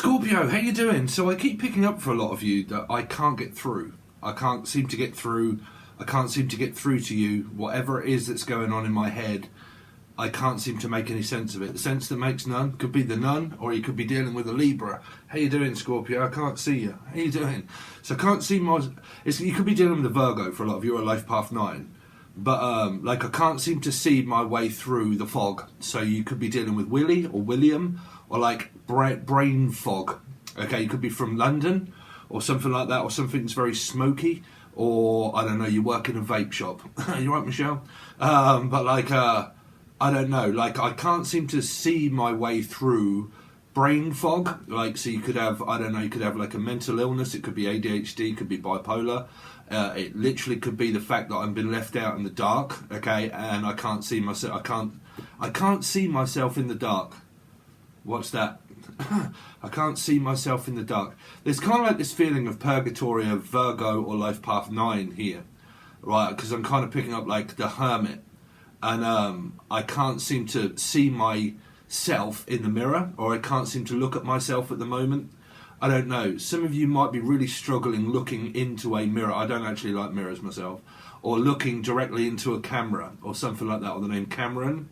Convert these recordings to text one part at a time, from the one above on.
Scorpio, how you doing? So I keep picking up for a lot of you that I can't get through. I can't seem to get through. I can't seem to get through to you. Whatever it is that's going on in my head, I can't seem to make any sense of it. The sense that makes none could be the nun, or you could be dealing with a Libra. How you doing, Scorpio? I can't see you. How you doing? So I can't see my... you could be dealing with a Virgo for a lot of you, or a Life Path 9. But like I can't seem to see my way through the fog. So you could be dealing with Willie or William, or like brain fog. Okay, you could be from London or something like that, or something that's very smoky, or I don't know, you work in a vape shop. You right, Michelle? But like I don't know, like I can't seem to see my way through brain fog. Like, so you could have, I don't know, you could have like a mental illness. It could be ADHD, could be bipolar. It literally could be the fact that I've been left out in the dark, okay, and I can't see myself. I can't see myself in the dark. What's that? I can't see myself in the dark. There's kind of like this feeling of purgatory of Virgo or Life Path 9 here, right? Because I'm kind of picking up like the Hermit, and I can't seem to see myself in the mirror, or I can't seem to look at myself at the moment. I don't know. Some of you might be really struggling looking into a mirror. I don't actually like mirrors myself. Or looking directly into a camera or something like that. Or the name Cameron.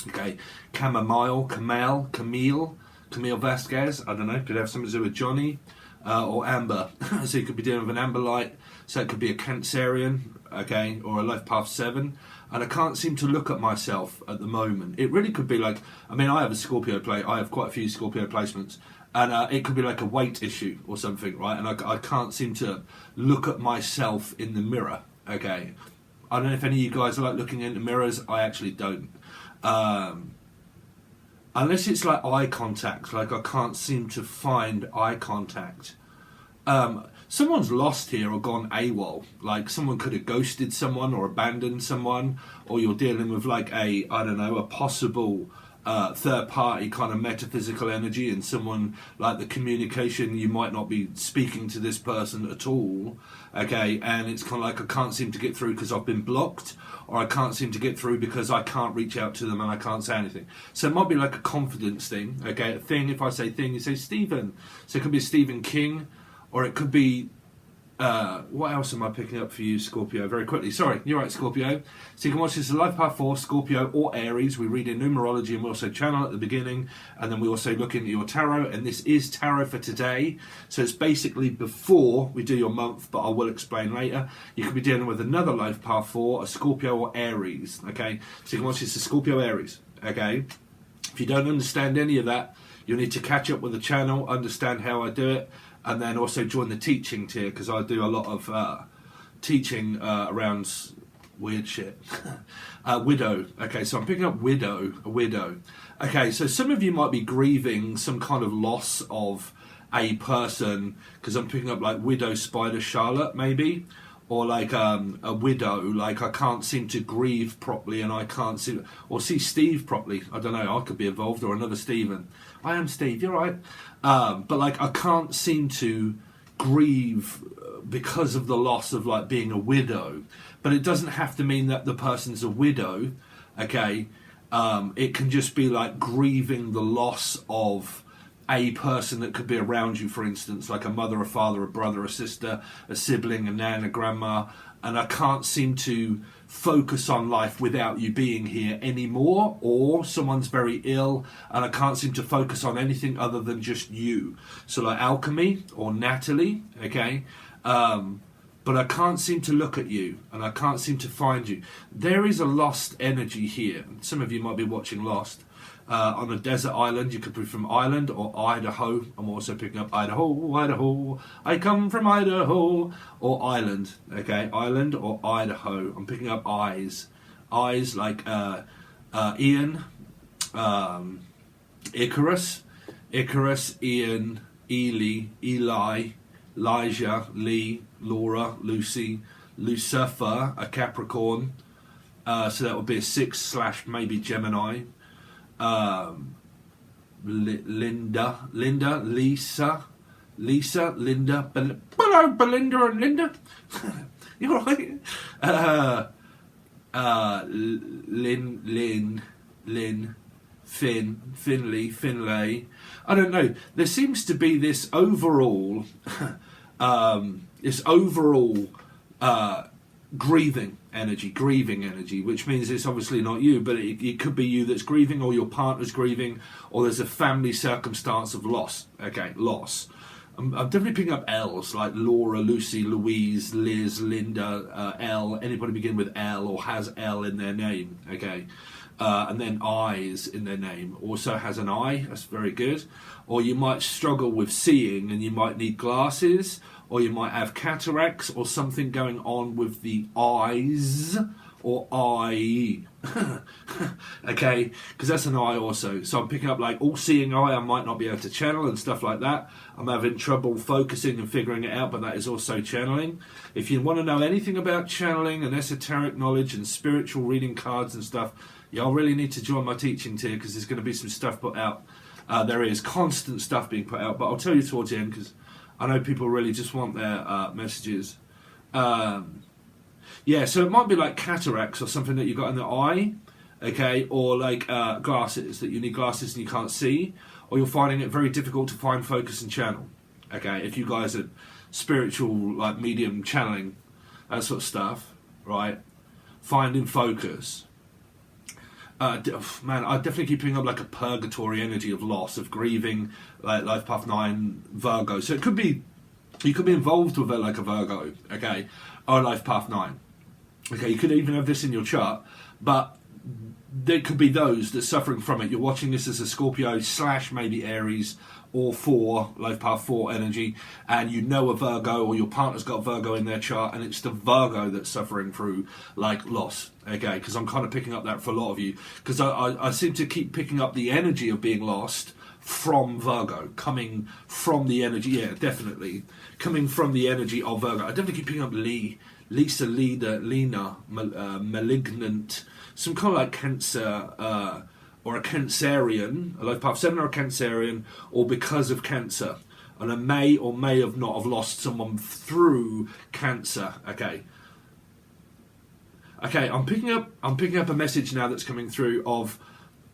Okay. Chamomile, Camille Vasquez. I don't know. Could have something to do with Johnny. Or Amber. So you could be dealing with an Amber light. So it could be a Cancerian. Okay. Or a Life Path 7. And I can't seem to look at myself at the moment. It really could be like... I mean, I have a Scorpio I have quite a few Scorpio placements. And it could be like a weight issue or something, right? And I can't seem to look at myself in the mirror, okay? I don't know if any of you guys like looking into mirrors. I actually don't. Unless it's like eye contact. Like I can't seem to find eye contact. Someone's lost here or gone AWOL. Like someone could have ghosted someone or abandoned someone. Or you're dealing with like a possible... third party kind of metaphysical energy, and someone like the communication, you might not be speaking to this person at all, okay, and it's kind of like I can't seem to get through because I've been blocked, or I can't seem to get through because I can't reach out to them and I can't say anything. So it might be like a confidence thing, okay, a thing. If I say thing, you say Stephen. So it could be Stephen King, or it could be what else am I picking up for you, Scorpio? Very quickly. Sorry, you're right, Scorpio. So you can watch this as Life Path 4, Scorpio or Aries. We read in Numerology, and we also channel at the beginning, and then we also look into your tarot, and this is tarot for today. So it's basically before we do your month, but I will explain later. You could be dealing with another Life Path 4, a Scorpio or Aries, okay? So you can watch this as Scorpio Aries, okay? If you don't understand any of that, you'll need to catch up with the channel, understand how I do it, and then also join the teaching tier, because I do a lot of teaching around weird shit. Widow. Okay, so I'm picking up a widow. Okay, so some of you might be grieving some kind of loss of a person, because I'm picking up like Widow Spider Charlotte, maybe. Or like a widow, like I can't seem to grieve properly, and I can't see or see Steve properly. I don't know, I could be involved, or another Stephen. I am Steve, you're right. But like I can't seem to grieve because of the loss of like being a widow. But it doesn't have to mean that the person's a widow, okay? It can just be like grieving the loss of a person that could be around you, for instance, like a mother, a father, a brother, a sister, a sibling, a nan, a grandma, and I can't seem to focus on life without you being here anymore, or someone's very ill and I can't seem to focus on anything other than just you. So like Alchemy or Natalie, okay? But I can't seem to look at you, and I can't seem to find you. There is a lost energy here. Some of you might be watching Lost. On a desert island, you could be from Ireland or Idaho. I'm also picking up Idaho, Idaho. I come from Idaho. Or Ireland, okay? Ireland or Idaho. I'm picking up eyes. Eyes like Ian, Icarus, Ian, Eli, Elijah, Lee, Laura, Lucy, Lucifer, a Capricorn. So that would be a 6/ maybe Gemini. Linda, Lisa, Linda, hello, Belinda and Linda. You alright? Lynn, Finlay. I don't know. There seems to be this overall, grieving energy, which means it's obviously not you, but it could be you that's grieving, or your partner's grieving, or there's a family circumstance of loss. Okay, loss. I'm definitely picking up L's, like Laura, Lucy, Louise, Liz, Linda, L. Anybody begin with L or has L in their name, okay? And then I's in their name. Also has an I, that's very good. Or you might struggle with seeing and you might need glasses, or you might have cataracts or something going on with the eyes, or eye. Okay, because that's an eye also. So I'm picking up like all-seeing eye, I might not be able to channel and stuff like that. I'm having trouble focusing and figuring it out, but that is also channeling. If you want to know anything about channeling and esoteric knowledge and spiritual reading cards and stuff, y'all really need to join my teaching tier, because there's going to be some stuff put out. There is constant stuff being put out, but I'll tell you towards the end, because I know people really just want their messages. Yeah, so it might be like cataracts or something that you got in the eye, okay, or like glasses, that you need glasses and you can't see, or you're finding it very difficult to find focus and channel. Okay, if you guys are spiritual, like medium channeling, that sort of stuff, right? Finding focus. Man, I definitely keep picking up like a purgatory energy of loss, of grieving, like Life Path 9, Virgo. So it could be, you could be involved with it like a Virgo, okay, or Life Path 9. Okay, you could even have this in your chart, but there could be those that are suffering from it. You're watching this as a Scorpio / maybe Aries or 4, Life Path 4 energy, and you know a Virgo, or your partner's got Virgo in their chart, and it's the Virgo that's suffering through like loss. Okay, because I'm kind of picking up that for a lot of you, because I seem to keep picking up the energy of being lost from Virgo, coming from the energy, yeah, definitely, coming from the energy of Virgo. I definitely keep picking up Lisa, Lena, malignant, some kind of like Cancer, or a Cancerian, a Life Path 7 or a Cancerian, or because of Cancer. And I may or may have not have lost someone through Cancer, okay. Okay, I'm picking up a message now that's coming through of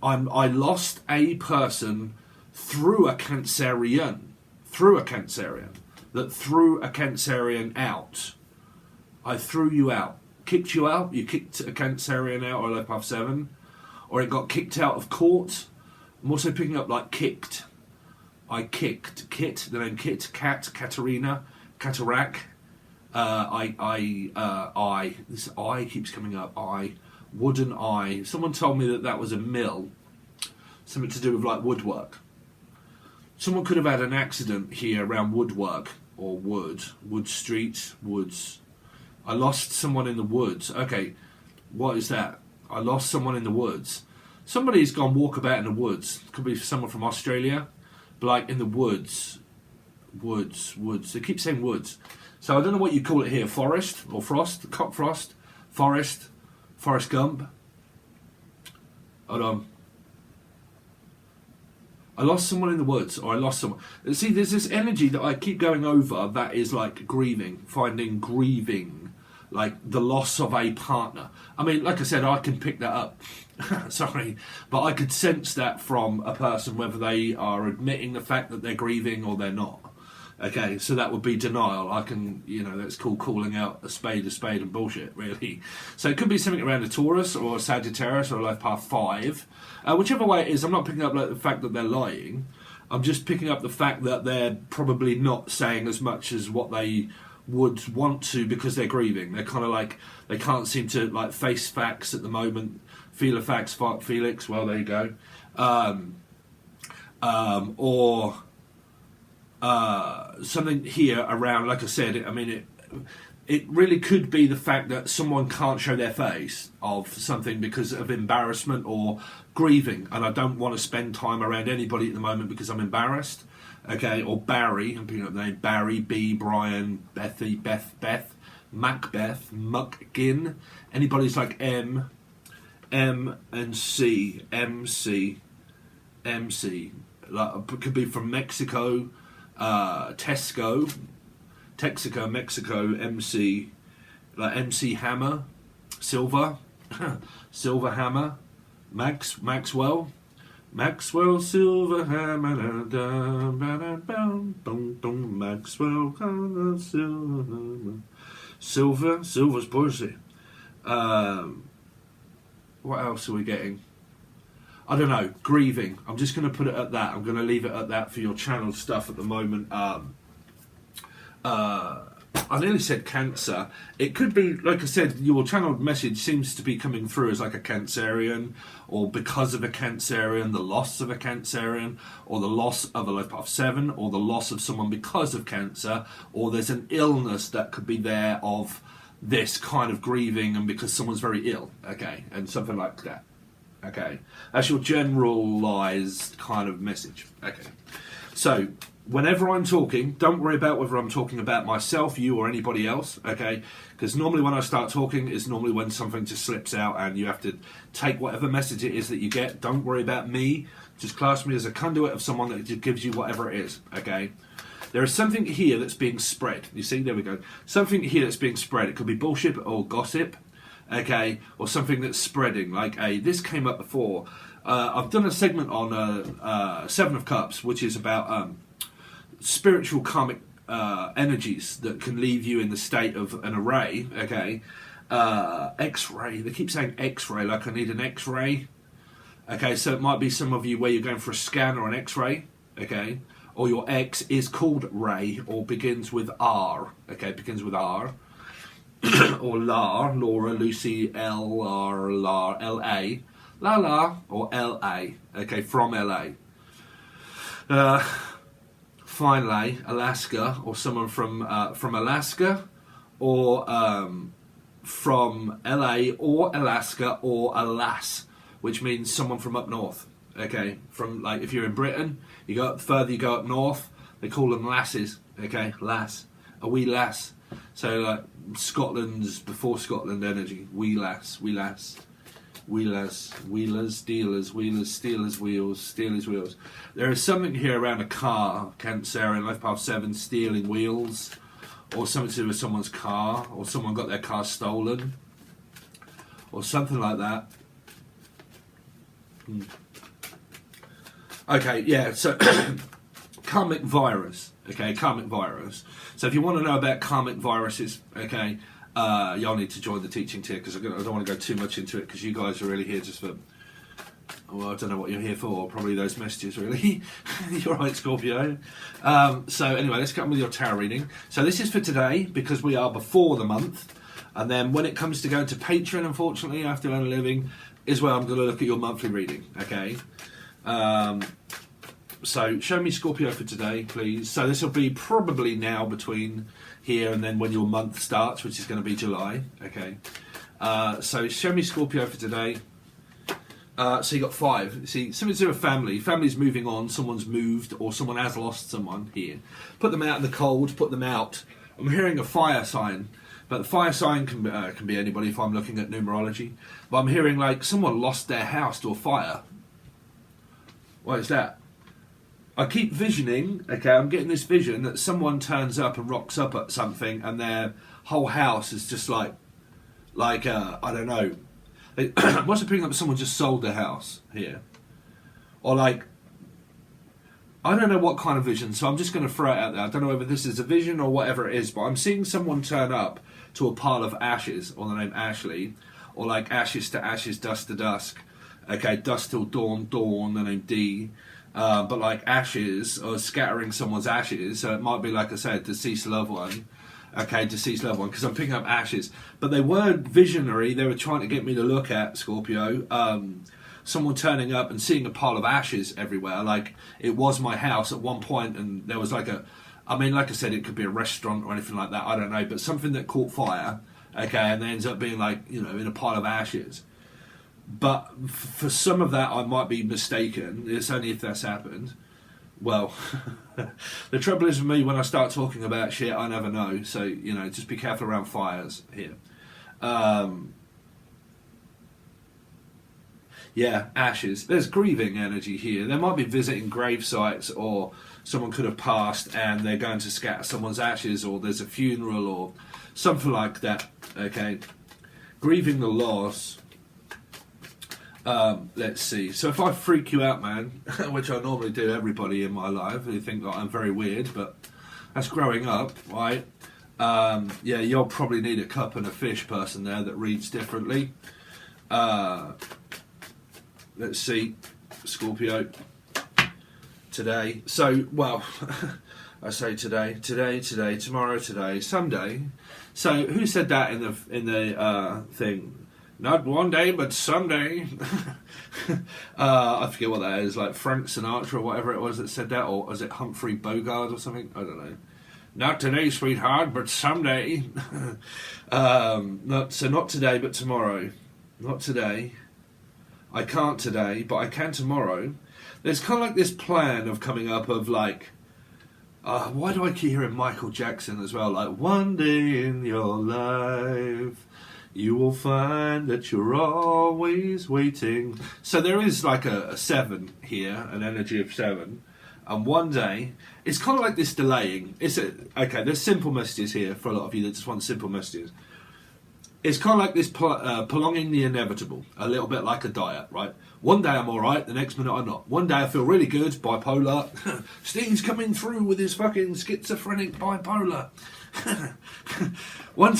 I lost a person through a Cancerian, that threw a Cancerian out. I threw you out, kicked you out. You kicked a Cancerian out, or a Life Path 7, or it got kicked out of court. I'm also picking up like kicked. I kicked Kit, the name Kit, Cat, Katerina, Cataract. This I keeps coming up. Wooden eye. Someone told me that was a mill, something to do with like woodwork. Someone could have had an accident here around woodwork, or wood street, woods. I lost someone in the woods. Okay, what is that? I lost someone in the woods. Somebody's gone walkabout in the woods. Could be someone from Australia, but like in the woods. They keep saying woods. So I don't know what you call it here. Forest or frost? Cockfrost? Forest? Forrest Gump? Hold on. I lost someone in the woods, or I lost someone. See, there's this energy that I keep going over that is like grieving, like the loss of a partner. I mean, like I said, I can pick that up. Sorry, but I could sense that from a person, whether they are admitting the fact that they're grieving or they're not. Okay, so that would be denial. I can, that's called calling out a spade and bullshit, really. So it could be something around a Taurus or a Sagittarius or a Life Path 5. Whichever way it is, I'm not picking up like the fact that they're lying. I'm just picking up the fact that they're probably not saying as much as what they would want to, because they're grieving. They're kind of like, they can't seem to like face facts at the moment. Feel a facts, fart Felix. Well, there you go. Or something here around, like I said, I mean, it really could be the fact that someone can't show their face of something because of embarrassment or grieving, and I don't want to spend time around anybody at the moment because I'm embarrassed. Okay, or Barry, I'm picking up the name Barry, B, Brian, Bethy, Beth, Macbeth, Muckgin, anybody's like M and C, MC, like, it could be from Mexico, Texaco, Mexico, MC, like MC Hammer, Silver Hammer, Maxwell, Maxwell Silverhammer, Maxwell Silver's poetry. What else are we getting? I don't know. Grieving. I'm just going to put it at that. I'm going to leave it at that for your channel stuff at the moment. I nearly said Cancer. It could be, like I said, your channeled message seems to be coming through as like a Cancerian, or because of a Cancerian, the loss of a Cancerian, or the loss of a life path 7, or the loss of someone because of cancer, or there's an illness that could be there of this kind of grieving and because someone's very ill, okay, and something like that. Okay, that's your generalized kind of message. Okay, so whenever I'm talking, don't worry about whether I'm talking about myself, you, or anybody else, okay? Because normally when I start talking, it's normally when something just slips out and you have to take whatever message it is that you get. Don't worry about me. Just class me as a conduit of someone that just gives you whatever it is, okay? There is something here that's being spread. You see, there we go. Something here that's being spread. It could be bullshit or gossip, okay? Or something that's spreading. Like, this came up before. I've done a segment on 7 of Cups, which is about spiritual karmic energies that can leave you in the state of an array, okay? X-ray, they keep saying X-ray, like I need an X-ray. Okay, so it might be some of you where you're going for a scan or an X-ray, okay? Or your X is called Ray, or begins with R, okay, begins with R. Or Lar, Laura, Lucy, L-R, Lar, L-A. La-la, or L-A, okay, from L-A. Finally, Alaska, or someone from Alaska, or from LA, or Alaska, or Alas, which means someone from up north. Okay, from, like, if you're in Britain, you go up further, you go up north, they call them lasses. Okay, lass, a wee lass. So like Scotland's before Scotland energy, wee lass, wee lass. Wheelers, wheelers, dealers, wheelers, stealers, wheels, stealers, wheels. There is something here around a car, Cancerian, life path 7, stealing wheels, or something to do with someone's car, or someone got their car stolen, or something like that. Okay, yeah, so karmic virus, okay, karmic virus. So if you want to know about karmic viruses, okay, y'all need to join the teaching tier, because I don't want to go too much into it, because you guys are really here just for, well, I don't know what you're here for, probably those messages, really. You're right, Scorpio. So anyway, let's get on with your tarot reading. So this is for today, because we are before the month, and then when it comes to going to Patron, unfortunately, after earn a living, is where I'm going to look at your monthly reading, okay? So show me Scorpio for today, please. So this will be probably now between here and then when your month starts, which is going to be July. Okay. So show me Scorpio for today. So you got 5. See, something to do with family. Family's moving on. Someone's moved, or someone has lost someone here. Put them out in the cold. Put them out. I'm hearing a fire sign, but the fire sign can be anybody if I'm looking at numerology. But I'm hearing like someone lost their house to a fire. What is that? I keep visioning, okay, I'm getting this vision that someone turns up and rocks up at something and their whole house is just like I don't know. What's the picking up someone just sold their house here? Or like, I don't know what kind of vision, so I'm just going to throw it out there. I don't know whether this is a vision or whatever it is, but I'm seeing someone turn up to a pile of ashes, or the name Ashley, or like ashes to ashes, dust to dusk. Okay, dusk till dawn, dawn, the name D. But like ashes, or scattering someone's ashes, so it might be, like I said, deceased loved one. Okay, deceased loved one, because I'm picking up ashes. But they were visionary, they were trying to get me to look at, Scorpio, someone turning up and seeing a pile of ashes everywhere. Like, it was my house at one point, and there was like I mean, like I said, it could be a restaurant or anything like that, I don't know, but something that caught fire, okay, and then ends up being like, you know, in a pile of ashes. But for some of that, I might be mistaken. It's only if that's happened. Well, the trouble is with me, when I start talking about shit, I never know. So, you know, just be careful around fires here. Yeah, ashes. There's grieving energy here. They might be visiting grave sites, or someone could have passed and they're going to scatter someone's ashes, or there's a funeral or something like that. Okay. Grieving the loss Let's see. So if I freak you out, man, which I normally do everybody in my life, who think that I'm very weird, but that's growing up, right? Yeah, you'll probably need a cup and a fish person there that reads differently. Let's see. Scorpio. Today. So, well, I say today, tomorrow, today, someday. So who said that in the thing? Not one day, but someday. I forget what that is, like Frank Sinatra or whatever it was that said that, or was it Humphrey Bogart or something? I don't know. Not today, sweetheart, but someday. Not today, but tomorrow. Not today. I can't today, but I can tomorrow. There's kind of like this plan of coming up of like, why do I keep hearing Michael Jackson as well? Like, one day in your life, you will find that you're always waiting. So there is like a 7 here, an energy of 7. And one day, it's kind of like this delaying. Okay, there's simple messages here for a lot of you that just want simple messages. It's kind of like this prolonging the inevitable, a little bit like a diet, right? One day I'm all right, the next minute I'm not. One day I feel really good, bipolar. Steve's coming through with his fucking schizophrenic bipolar. One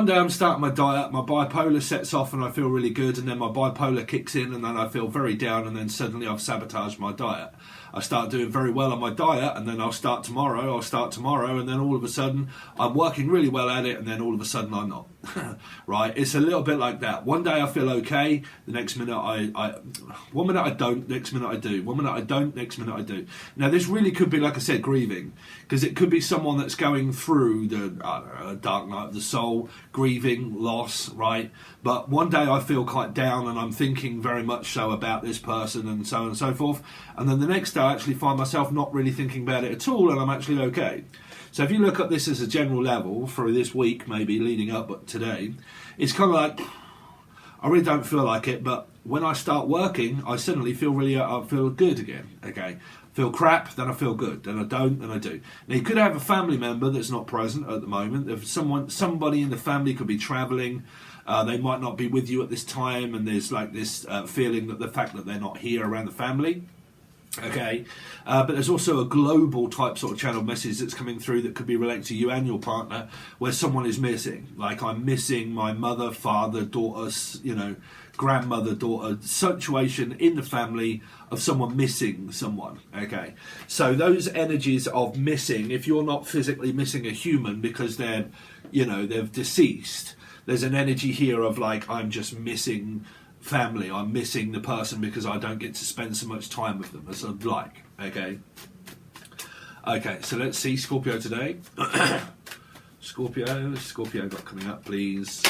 day I'm starting my diet, my bipolar sets off and I feel really good, and then my bipolar kicks in and then I feel very down, and then suddenly I've sabotaged my diet. I start doing very well on my diet, and then I'll start tomorrow, and then all of a sudden I'm working really well at it, and then all of a sudden I'm not. Right? It's a little bit like that. One day I feel okay, the next minute one minute I don't, next minute I do. One minute I don't, next minute I do. Now this really could be, like I said, grieving, because it could be someone that's going through the dark night of the soul, grieving, loss, right? But one day I feel quite down and I'm thinking very much so about this person and so on and so forth, and then the next day I actually find myself not really thinking about it at all, and I'm actually okay. So if you look at this as a general level for this week, maybe leading up today, it's kind of like, I really don't feel like it, but when I start working, I suddenly feel I feel good again. Okay, feel crap, then I feel good, then I don't, then I do. Now you could have a family member that's not present at the moment. If somebody in the family could be travelling, they might not be with you at this time, and there's like this feeling that the fact that they're not here around the family. Okay, but there's also a global type sort of channel message that's coming through that could be related to you and your partner, where someone is missing. Like, I'm missing my mother, father, daughter, grandmother, daughter, situation in the family of someone missing someone. Okay, so those energies of missing, if you're not physically missing a human because they're deceased, there's an energy here of like, I'm just missing family, I'm missing the person because I don't get to spend so much time with them as I'd like. Okay, so let's see Scorpio today. Scorpio got coming up, please.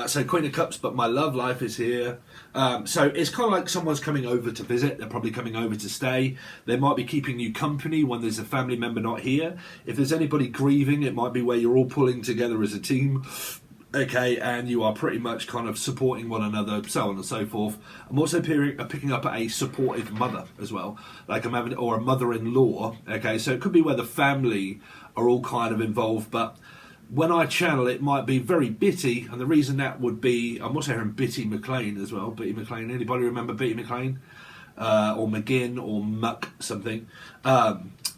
So Queen of Cups, but my love life is here. So it's kind of like someone's coming over to visit. They're probably coming over to stay. They might be keeping you company when there's a family member not here. If there's anybody grieving, it might be where you're all pulling together as a team. Okay, and you are pretty much kind of supporting one another, so on and so forth. I'm also picking up a supportive mother as well, like I'm having, or a mother-in-law. Okay, so it could be where the family are all kind of involved, but when I channel, it might be very bitty, and the reason that would be, I'm also hearing Bitty McLean as well. Bitty McLean, anybody remember Bitty McLean? Or McGinn, or Muck something.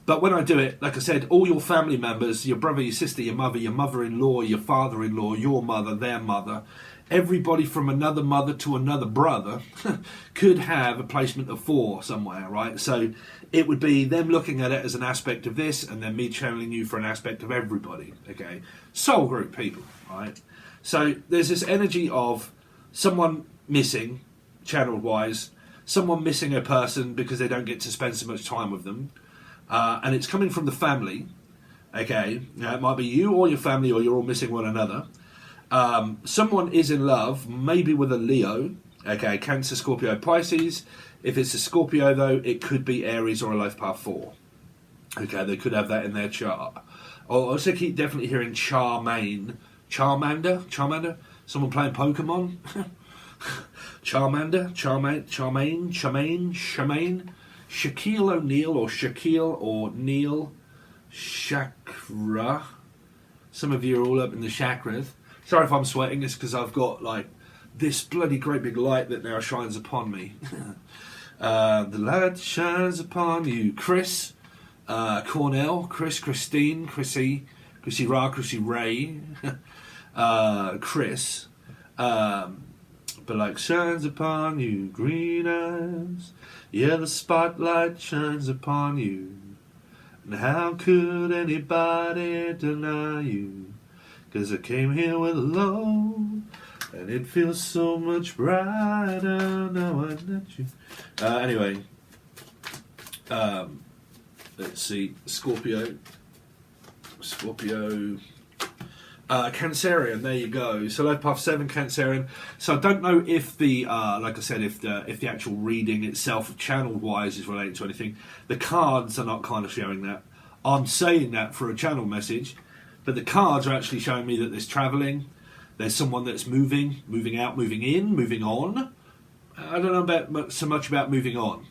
But when I do it, like I said, all your family members, your brother, your sister, your mother-in-law, your father-in-law, your mother, their mother, everybody from another mother to another brother could have a placement of 4 somewhere, right? So it would be them looking at it as an aspect of this, and then me channeling you for an aspect of everybody, okay? Soul group people, right? So there's this energy of someone missing, channeled-wise, someone missing a person because they don't get to spend so much time with them. And it's coming from the family, okay? Now, it might be you or your family, or you're all missing one another. Someone is in love, maybe with a Leo, okay? Cancer, Scorpio, Pisces. If it's a Scorpio, though, it could be Aries or a life path 4. Okay, they could have that in their chart. I also keep definitely hearing Charmander? Someone playing Pokemon? Charmander? Charmaine? Shaquille O'Neal or Shaquille or Neil Chakra. Some of you are all up in the chakras. Sorry if I'm sweating, it's because I've got like this bloody great big light that now shines upon me. The light shines upon you, Chris, Cornell, Chris, Christine, Chrissy Ra, Chrissy Ray, Chris. But like shines upon you, green eyes. Yeah, the spotlight shines upon you. And how could anybody deny you? 'Cause I came here with love, and it feels so much brighter now I met you. Anyway, let's see, Scorpio, Cancerian, there you go. So Life Path 7, Cancerian. So I don't know if the, like I said, if the actual reading itself, channel-wise, is related to anything. The cards are not kind of showing that. I'm saying that for a channel message, but the cards are actually showing me that there's travelling, there's someone that's moving out, moving in, moving on. I don't know so much about moving on.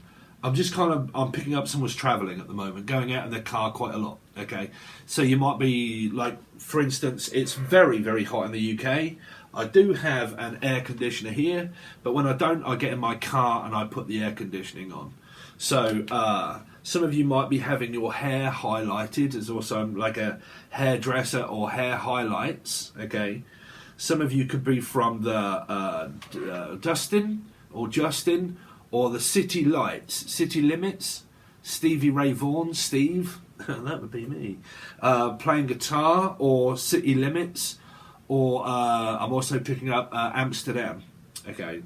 I'm just I'm picking up someone's travelling at the moment, going out in their car quite a lot, okay? So you might be, like, for instance, it's very, very hot in the UK. I do have an air conditioner here, but when I don't, I get in my car and I put the air conditioning on. So some of you might be having your hair highlighted. There's also like a hairdresser or hair highlights, okay? Some of you could be from the Justin, or the City Lights, City Limits, Stevie Ray Vaughan, Steve, that would be me, playing guitar, or City Limits, or I'm also picking up Amsterdam, okay,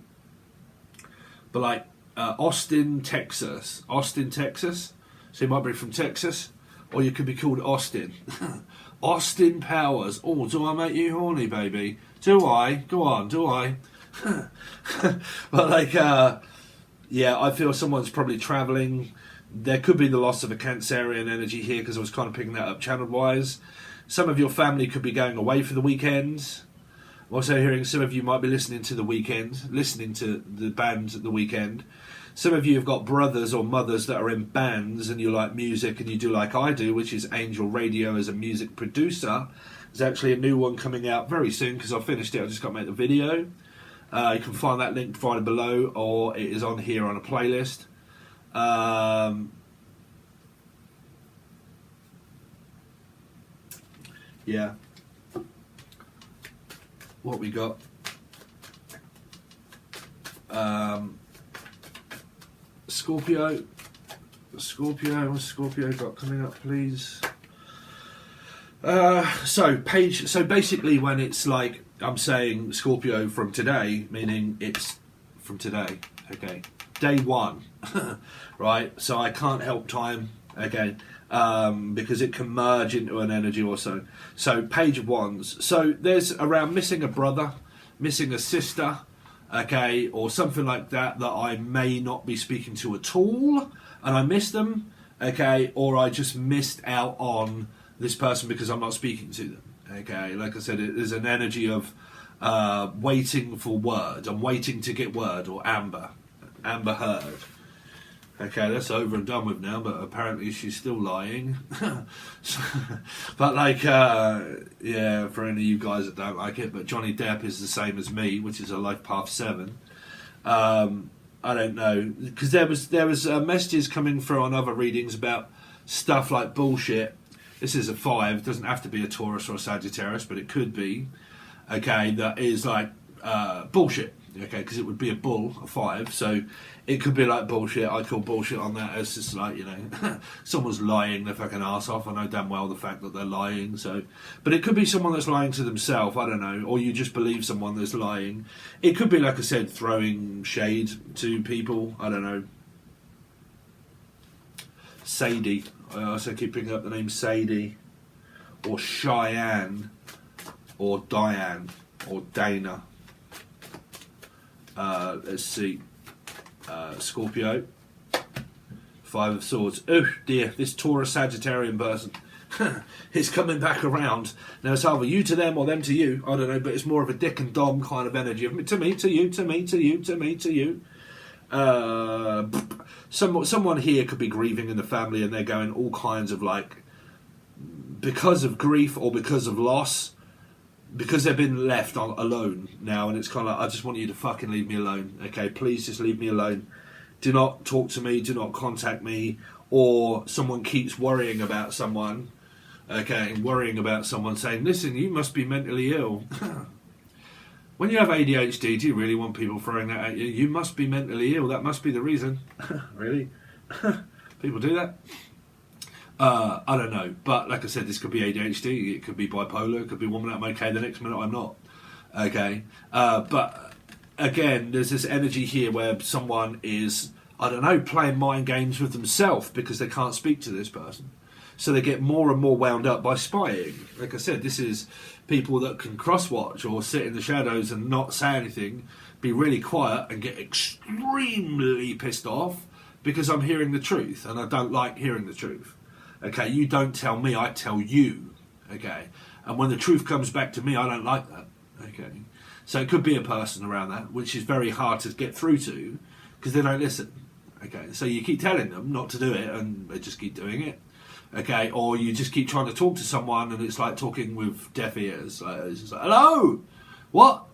but like Austin, Texas, so you might be from Texas, or you could be called Austin, Austin Powers. Oh, do I make you horny, baby? Do I? Go on, do I? But like, yeah, I feel someone's probably travelling. There could be the loss of a Cancerian energy here, because I was kind of picking that up channel-wise. Some of your family could be going away for the weekend. I'm also hearing some of you might be listening to the weekend, listening to the band at the weekend. Some of you have got brothers or mothers that are in bands, and you like music, and you do like I do, which is Angel Radio as a music producer. There's actually a new one coming out very soon, because I finished it. I just got to make the video. You can find that link provided below, or it is on here on a playlist. Yeah. What we got? Scorpio. What's Scorpio got coming up, please? So basically, when it's like I'm saying Scorpio from today, meaning it's from today, okay, day one, right? So I can't help time, okay, because it can merge into an energy also. So Page of Wands. So there's around missing a brother, missing a sister, okay, or something like that I may not be speaking to at all, and I miss them, okay, or I just missed out on this person because I'm not speaking to them, okay. Like I said, there's an energy of waiting for word. I'm waiting to get word, or Amber Heard. Okay, that's over and done with now, but apparently she's still lying. But like, yeah, for any of you guys that don't like it, but Johnny Depp is the same as me, which is a Life Path 7. I don't know, because there was messages coming through on other readings about stuff like bullshit. This is a 5, doesn't have to be a Taurus or a Sagittarius, but it could be, okay, that is like bullshit, okay, because it would be a bull, a 5, so it could be like bullshit. I call bullshit on that as just like, you know, someone's lying their fucking arse off. I know damn well the fact that they're lying, so, but it could be someone that's lying to themselves, I don't know, or you just believe someone that's lying. It could be, like I said, throwing shade to people, I don't know. Sadie. I also keep picking up the name Sadie, or Cheyenne, or Diane, or Dana. Let's see. Scorpio. 5 of Swords. Oh dear, this Taurus Sagittarian person is coming back around. Now it's either you to them or them to you. I don't know, but it's more of a Dick and Dom kind of energy. To me, to you, to me, to you, to me, to you. Someone here could be grieving in the family, and they're going all kinds of, like, because of grief or because of loss, because they've been left alone now, and it's kind of like, I just want you to fucking leave me alone, okay? Please just leave me alone. Do not talk to me, do not contact me, or someone keeps worrying about someone, okay, worrying about someone saying, listen, you must be mentally ill. When you have ADHD, do you really want people throwing that at you? You must be mentally ill, that must be the reason. Really? People do that? I don't know, but like I said, this could be ADHD, it could be bipolar, it could be one minute I'm okay, the next minute I'm not, okay? But again, there's this energy here where someone is, I don't know, playing mind games with themselves because they can't speak to this person. So they get more and more wound up by spying. Like I said, this is people that can cross-watch or sit in the shadows and not say anything, be really quiet and get extremely pissed off because I'm hearing the truth and I don't like hearing the truth. Okay, you don't tell me, I tell you. Okay, and when the truth comes back to me, I don't like that. Okay, so it could be a person around that, which is very hard to get through to because they don't listen. Okay, so you keep telling them not to do it and they just keep doing it. Okay, or you just keep trying to talk to someone and it's like talking with deaf ears. It's just like, hello? What?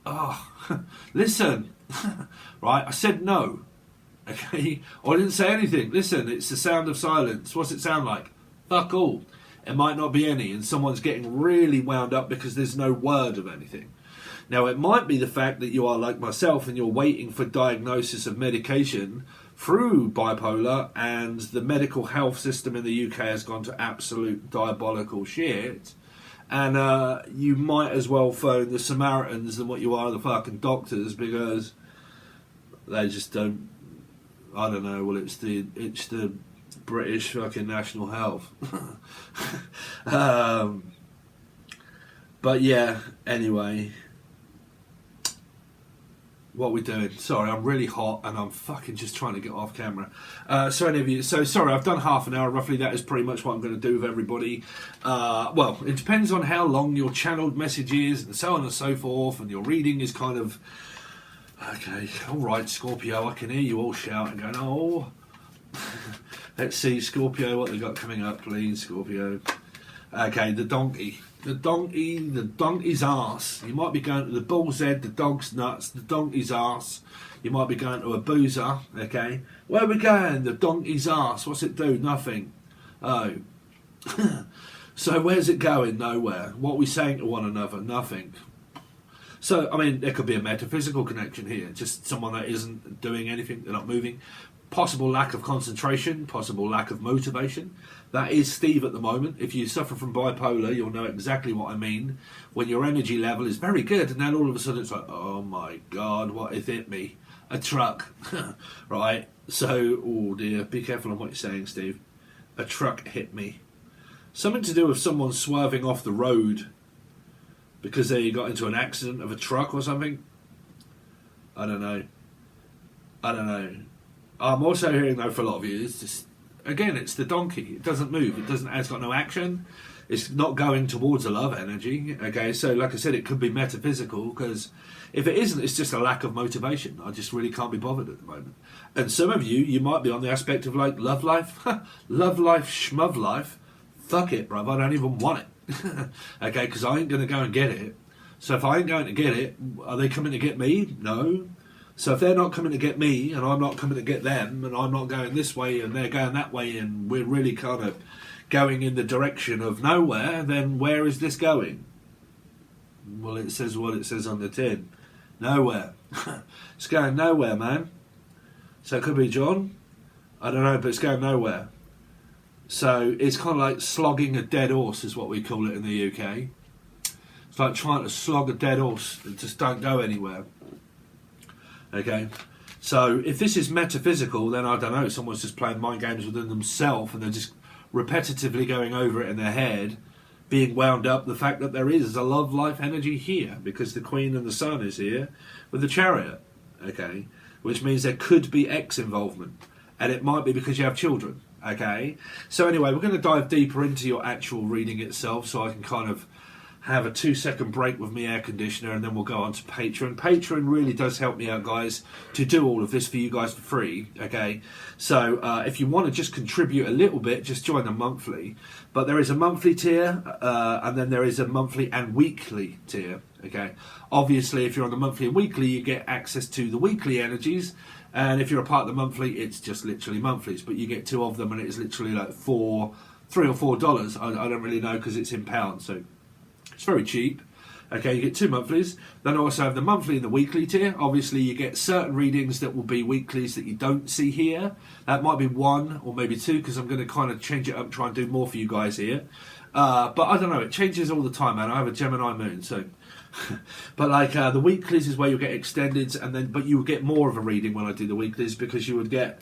Oh, listen. Right, I said no. Okay, or I didn't say anything. Listen, it's the sound of silence. What's it sound like? Fuck all. It might not be any, and someone's getting really wound up because there's no word of anything. Now, it might be the fact that you are like myself and you're waiting for diagnosis of medication through bipolar, and the medical health system in the UK has gone to absolute diabolical shit, and you might as well phone the Samaritans than what you are the fucking doctors because they just don't. I don't know. Well, it's the British fucking national health. But yeah. Anyway, what are we doing? Sorry, I'm really hot and I'm fucking just trying to get off camera. So sorry, I've done half an hour roughly. That is pretty much what I'm going to do with everybody. Well, it depends on how long your channeled message is and so on and so forth, and your reading is kind of. Okay, alright Scorpio, I can hear you all shouting, going, oh. Let's see, Scorpio, what they got coming up, please, Scorpio. Okay, the donkey. The donkey's arse. You might be going to the bull's head, the dog's nuts, the donkey's arse. You might be going to a boozer, okay. Where are we going? The donkey's arse. What's it do? Nothing. Oh. So where's it going? Nowhere. What are we saying to one another? Nothing. So, I mean, there could be a metaphysical connection here. Just someone that isn't doing anything, they're not moving. Possible lack of concentration, possible lack of motivation. That is Steve at the moment. If you suffer from bipolar, you'll know exactly what I mean. When your energy level is very good, and then all of a sudden it's like, oh my God, what has hit me? A truck. Right? So, oh dear, be careful on what you're saying, Steve. A truck hit me. Something to do with someone swerving off the road because they got into an accident of a truck or something. I don't know. I'm also hearing though for a lot of you, it's just, again, it's the donkey. It doesn't move. It's got no action. It's not going towards a love energy. Okay, so like I said, it could be metaphysical because if it isn't, it's just a lack of motivation. I just really can't be bothered at the moment. And some of you might be on the aspect of like love life, love life, schmov life. Fuck it, bruv. I don't even want it. Okay, because I ain't going to go and get it. So if I ain't going to get it, are they coming to get me? No. So if they're not coming to get me and I'm not coming to get them and I'm not going this way and they're going that way and we're really kind of going in the direction of nowhere, then where is this going? Well, it says what it says on the tin. Nowhere. It's going nowhere, man. So it could be John. I don't know, but it's going nowhere. So it's kind of like slogging a dead horse is what we call it in the UK. It's like trying to slog a dead horse that just don't go anywhere. Okay, so if this is metaphysical, then I don't know, someone's just playing mind games within themselves and they're just repetitively going over it in their head, being wound up the fact that there is a love life energy here because the Queen and the Sun is here with the Chariot. Okay, which means there could be X involvement, and it might be because you have children. Okay, so anyway, we're going to dive deeper into your actual reading itself so I can kind of have a 2-second break with me air conditioner, and then we'll go on to Patron. Patron really does help me out, guys, to do all of this for you guys for free, okay? So if you want to just contribute a little bit, just join the monthly. But there is a monthly tier, and then there is a monthly and weekly tier, okay? Obviously, if you're on the monthly and weekly, you get access to the weekly energies, and if you're a part of the monthly, it's just literally monthlies, but you get 2 of them, and it is literally like $3 or $4. I don't really know because it's in pounds, so it's very cheap. Okay, you get 2 monthlies. Then I also have the monthly and the weekly tier. Obviously, you get certain readings that will be weeklies that you don't see here. That might be 1 or maybe 2, because I'm going to kind of change it up, try and do more for you guys here. But I don't know, it changes all the time, man. I have a Gemini moon, so... but like the weeklies is where you'll get extended, and then but you will get more of a reading when I do the weeklies, because you would get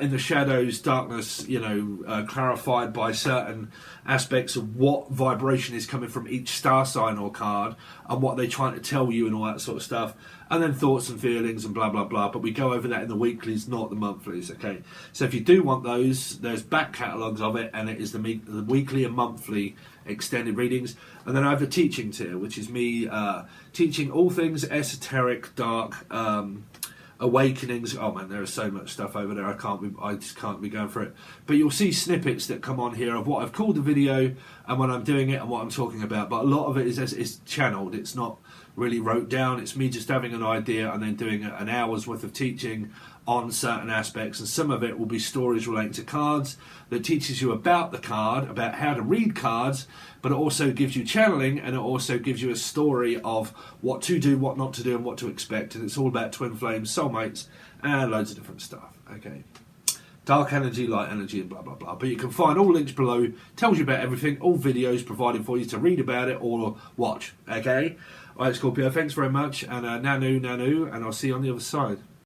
in the shadows, darkness, you know, clarified by certain aspects of what vibration is coming from each star sign or card, and what they're trying to tell you and all that sort of stuff, and then thoughts and feelings and blah blah blah. But we go over that in the weeklies, not the monthlies. Okay, so if you do want those, there's back catalogues of it, and it is the weekly and monthly extended readings. And then I have the teaching tier, which is me teaching all things esoteric, dark, awakenings. Oh man, there is so much stuff over there. I just can't be going for it. But you'll see snippets that come on here of what I've called the video and when I'm doing it and what I'm talking about. But a lot of it is channeled. It's not really wrote down. It's me just having an idea and then doing an hour's worth of teaching on certain aspects, and some of it will be stories relating to cards that teaches you about the card, about how to read cards, but it also gives you channeling, and it also gives you a story of what to do, what not to do, and what to expect. And it's all about twin flames, soulmates, and loads of different stuff. Okay, dark energy, light energy, and blah blah blah. But you can find all links below, tells you about everything, all videos provided for you to read about it or watch. Okay, all right, Scorpio, thanks very much, and nanu, and I'll see you on the other side.